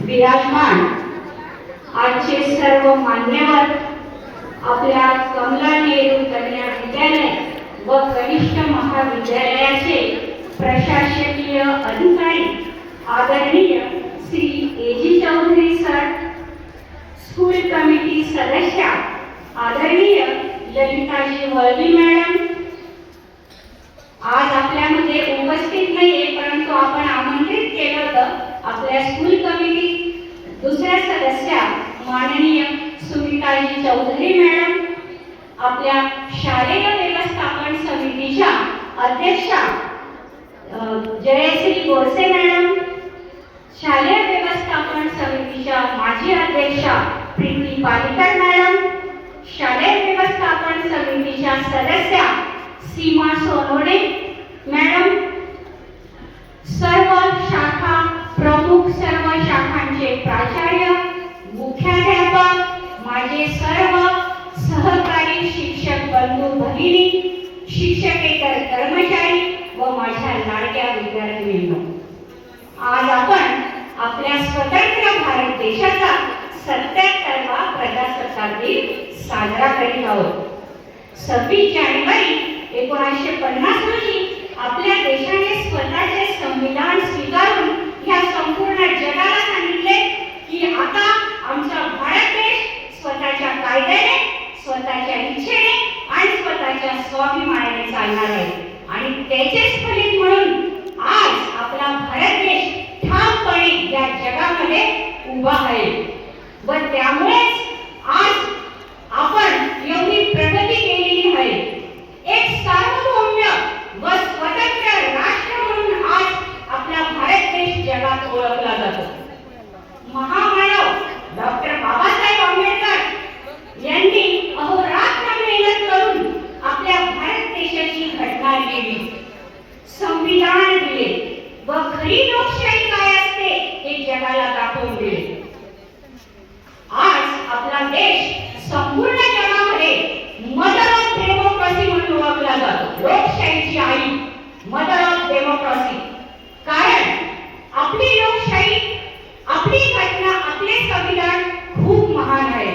विराजमान आजचे सर्व मान्यवर, आपल्या कमला नेहरू कन्या विद्यालय व कनिष्ठ महाविद्यालयाचे प्रशासकीय अधिकारी आदरणीय Shri AG Chaudhary sir, school committee सदस्य आदरणीय ललिताजी वळवी मॅडम, आज आपल्यामध्ये उपस्थित नाहीये परंतु आपण आमंत्रित केलं होतं आपल्या स्कूल कमिटी दुसऱ्या सदस्य माननीय सुमिताजी चौधरी मॅडम, आपल्या शालेय व्यवस्थापन समितीच्या अध्यक्षा जयश्री बोरसे मॅडम, शालेय व्यवस्थापन समितीच्या माजी अध्यक्षा प्रीती पालिकर मॅडम, शालेय व्यवस्थापन समितीच्या सदस्य सीमा सोनोडे मॅडम, सर्व शाखा प्रमुख, सर्व शाखांचे प्राचार्य, मुख्याध्यापक, माझे सर्व सहकारी शिक्षक बंधू भगिनी, शिक्षकेतर कर्मचारी व माझ्या लाडक्या विद्यार्थिनींनो, आज आपण आपल्या स्वतंत्र भारत देशाचा 77वा प्रजासत्ताक दिन साजरा करीत आहोत. 26 जानेवारी 1950 रोजी आपल्या देशाने स्वतःचे संविधान स्वीकारून ह्या संपूर्ण जगाला सांगितले की आता आमचा भारत देश स्वतःच्या कायद्याने, स्वतःच्या इच्छेने आणि स्वतःच्या स्वाभिमानाने चालणार आहे. आणि त्याचेच फलित म्हणून आज आपला भारत देश ठामपणे या जगामध्ये उभा आहे व त्यामुळेच आज आपण एवढी प्रगती केलेली आहे. एक सार्वभौम्य व स्वतंत्र राष्ट्र म्हणून आज आपला भारत देश जगात ओळखला जातो. महामानव डॉक्टर बाबासाहेब आंबेडकर यांनी अहोरात्र मेहनत करून आपल्या भारत देशाची घटना लिहिली, संविधान दिले व खरी लोकशाही काय असते हे जगाला दाखवून दिले. आज आपला देश संपूर्ण जगामध्ये मदर ऑफ डेमोक्रेसी म्हणून ओळखला जातो. लोकशाहीची आई, मदर ऑफ डेमोक्रेसी. कारण आपली लोकशाही, आपली घटना, आपले संविधान खूप महान आहे.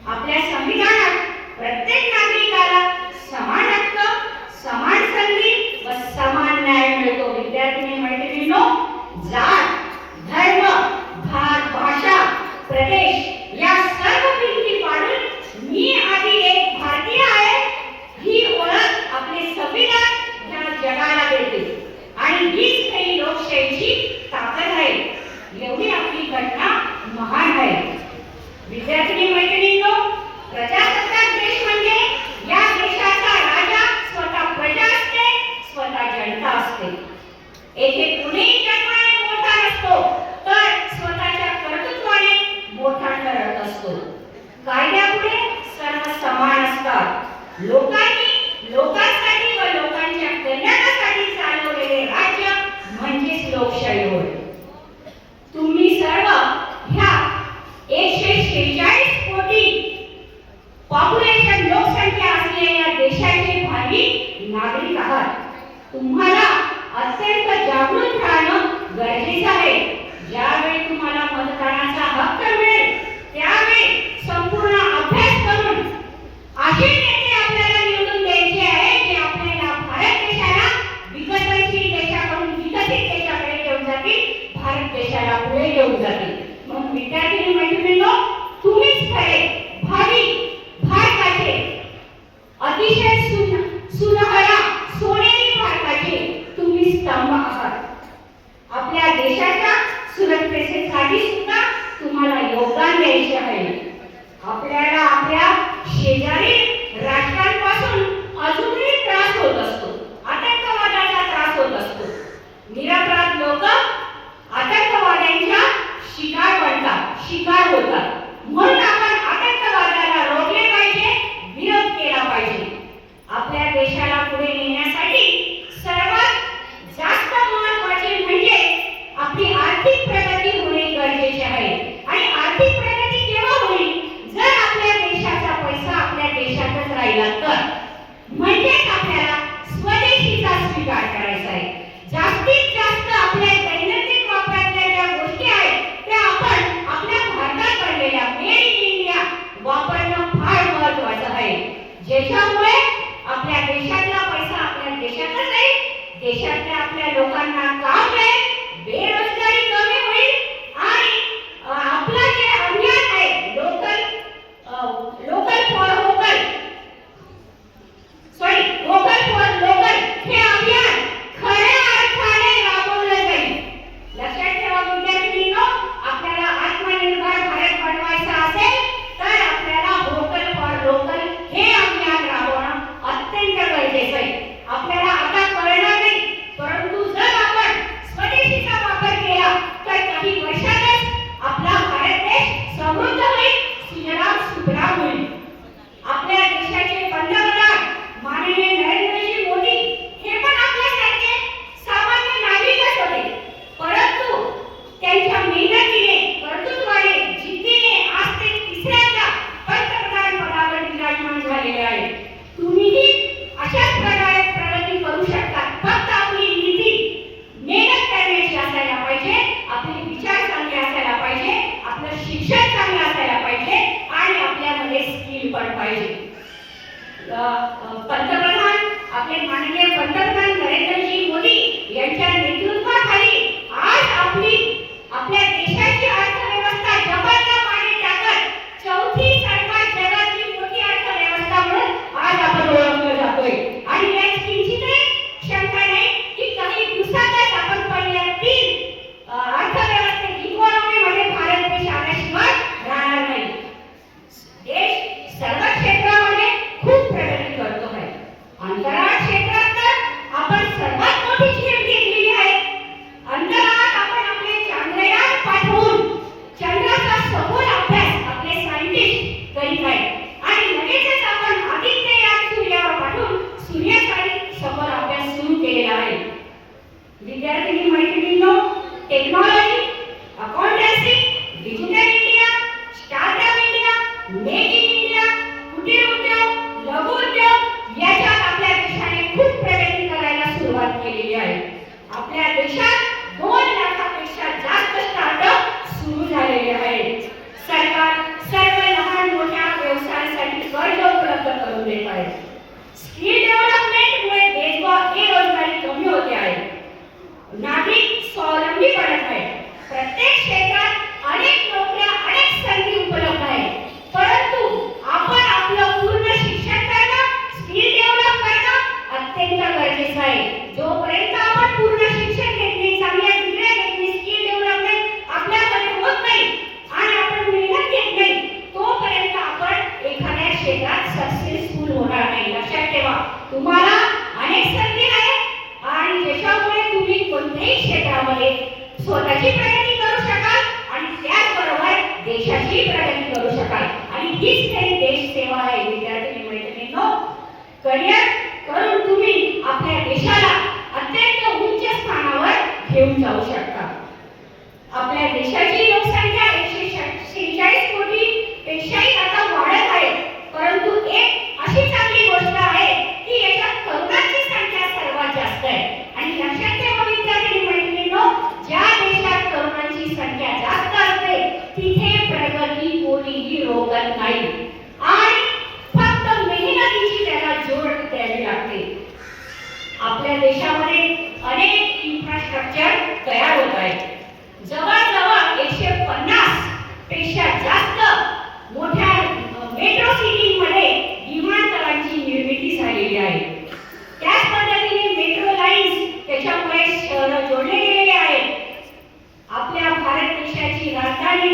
आपल्या संविधानात प्रत्येक नागरिकाला समान हक्क, समान संधी व समान न्याय मिळतो. विद्यार्थी मैत्रिणींनो, जात, धर्म, भाषा, प्रदेश या सर्व भिंती पाडून मी आधी एक भारतीय आहे ही ओळख आपले संविधान या जगाला देते आणि हीच खरी लोकशाहीची ताकद आहे. एवढी आपली घटना महान आहे. विद्यार्थी मैत्रिणींनो, प्रजासत्ताक देश म्हणजे या देशाचा राजा स्वतः प्रजा असते, स्वतः जनता असते. येथे कुणीही जन्माने मोठा नसतो तर स्वतःच्या कर्तृत्वाने मोठा ठरत असतो. कायद्यापुढे सर्व समान असतात. लोकांसाठी व लोकांच्या कल्याणासाठी चालवलेले राज्य म्हणजेच लोकशाही होय. तुम्ही सर्व ह्या 146 कोटी पॉप्युलेशन लोकसंख्या असलेल्या देशाचे भावी नागरिक आहात. तुम्हाला अत्यंत जागृत राहणं गरजेचं आहे. ज्यावेळी तुम्हाला मतदानाचा हक्क मिळेल त्यावेळी संपूर्ण अभ्यास करून असे नेते आपल्याला निवडून द्यायचे आहे जे आपल्याला भारत देशाला विकसनशील देशाकडून विकसित देशाकडे घेऊन जातील, भारत देशाला पुढे घेऊन जातील. मग विद्यार्थी मैत्रिणींनो, तुम्हीच खरे भावी भारताचे, अतिशय सुनहरा सोनेरी भारताचे तुम्ही स्तंभ आहात. आपल्या देशाच्या सुरक्षेसाठी सुद्धा तुम्हाला योगदान द्यायचे आहे. आपल्याला आपल्या शेजारी राष्ट्रांपासून अजूनही त्रास होत असतो. आतंकवादाचा त्रास होत असतो. निरपराध लोक आतंकवाद्यांच्या शिकार बनतात, शिकार होतात. म्हणून आपण आतंकवादाला रोखले पाहिजे, विरोध केला पाहिजे. आपल्या देशाला पुढे नेण्यासाठी सर्वात जास्त महत्त्वाचे म्हणजे आपली आर्थिक प्रगती होणे गरजेचे आहे. आणि आर्थिक प्रगती केव्हा होईल? जर आपल्या देशाचा पैसा आपल्या देशातच राहिला तर. म्हणजेच आपल्याला स्वदेशीचा स्वीकार करायचा आहे. जास्तीत जास्त आपल्या दैनंदिन वापरातल्या ज्या गोष्टी आहेत त्या आपण आपलं शिक्षण चांगलं असायला पाहिजे आणि आपल्यामध्ये स्किल पण पाहिजे. पंतप्रधान आपले माननीय पंतप्रधान नरेंद्रजी मोदी यांच्या नेतृत्वाखाली आज आपल्या देशाची अर्थव्यवस्था जगाला मागे टाकत चौथी सर्वात जगातली मोठी अर्थव्यवस्था म्हणून आज आपण ओळखलं जातोय. आणि यात किंचितही शंका नाही की काही दिवसातच आपण पहिल्या 3 अर्थव्यवस्थेत इकॉनॉमीमध्ये भारत देश आल्याशिवाय राहणार नाही. देश सर्व क्षेत्रामध्ये खूप प्रगती करतो आहे. अंतराळ क्षेत्रात तर आपण सर्वात मोठी झेप घेतलेली आहे. अंतराळात आपण आपले चांद्रयान पाठवून चंद्राचा सखोल अभ्यास आपले सायंटिस्ट करीत आहेत आणि लगेचच आपण आदित्ययान सूर्यावर पाठवून सूर्यासाठी सखोल अभ्यास सुरू केलेला आहे. विद्यार्थी मैत्रिणींनो, technology, accountancy, digital India, startup India, make in India, कुटीर उद्योग, लघु उद्योग याच्यात आपल्या देशाने खूप प्रगती करायला सुरुवात केलेली आहे. आपल्या देशात 2 लाखापेक्षा जास्त स्टार्टअप सुरू झालेले आहेत. सरकार सर्व लहान मोठ्या व्यवसायासाठी कर्ज उपलब्ध करून देत आहे. स्किल डेव्हलपमेंटमुळे बेरोजगारी कमी होते आहे. नागरिक स्वावलंबी बनत आहेत. प्रत्येक क्षेत्रात अनेक नोकऱ्या, अनेक संधी उपलब्ध आहेत. परंतु आपण आपलं पूर्ण शिक्षण करणं, स्किल डेव्हलप करणं अत्यंत गरजेचं आहे. जोपर्यंत आपण पूर्ण शिक्षण घेत नाही, चांगल्या डिग्र्या घेत नाही, स्किल डेव्हलपमेंट आपल्याकडे होत नाही आणि आपण मेहनत घेत नाही, तोपर्यंत आपण एखाद्या क्षेत्रात सक्सेसफुल होणार नाही. लक्षात ठेवा, तुम्हाला अनेक संधी आहेत आणि ज्याच्यामुळे तुम्ही कोणत्याही क्षेत्रामध्ये स्वतःची प्रगती करू शकाल आणि त्याचबरोबर देशाची प्रगती करू शकाल. आणि हीच खरी देश सेवा आहे. विद्यार्थी मैत्रिणींनो, करिअर करून तुम्ही आपल्या देशाला अत्यंत उच्च स्थानावर घेऊन जाऊ शकता. आपल्या देशाची लोकसंख्या 146 कोटी पेक्षाही आता वाढत आहे. परंतु एक अशी चांगली गोष्ट आहे की याच्यात तरुणांची संख्या सर्वात जास्त आहे. आणि लक्षात ठेवा विद्यार्थी मैत्रिणींनो, ज्या देशात तरुणांची संख्या जास्त असते तिथे प्रगती कोणीही रोखत नाही आणि फक्त मेहनतीची त्याला जोड द्यावी लागते. आपल्या देशामध्ये अनेक इन्फ्रास्ट्रक्चर तयार होत आहेत. जवळजवळ 150 पेक्षा जास्त मोठ्या मेट्रो सिटीमध्ये विमानतळांची निर्मिती झालेली आहे. त्याच पद्धतीने मेट्रो लाईन्स त्याच्यामुळे शहर जोडले गेलेले आहेत. आपल्या भारत देशाची राजधानी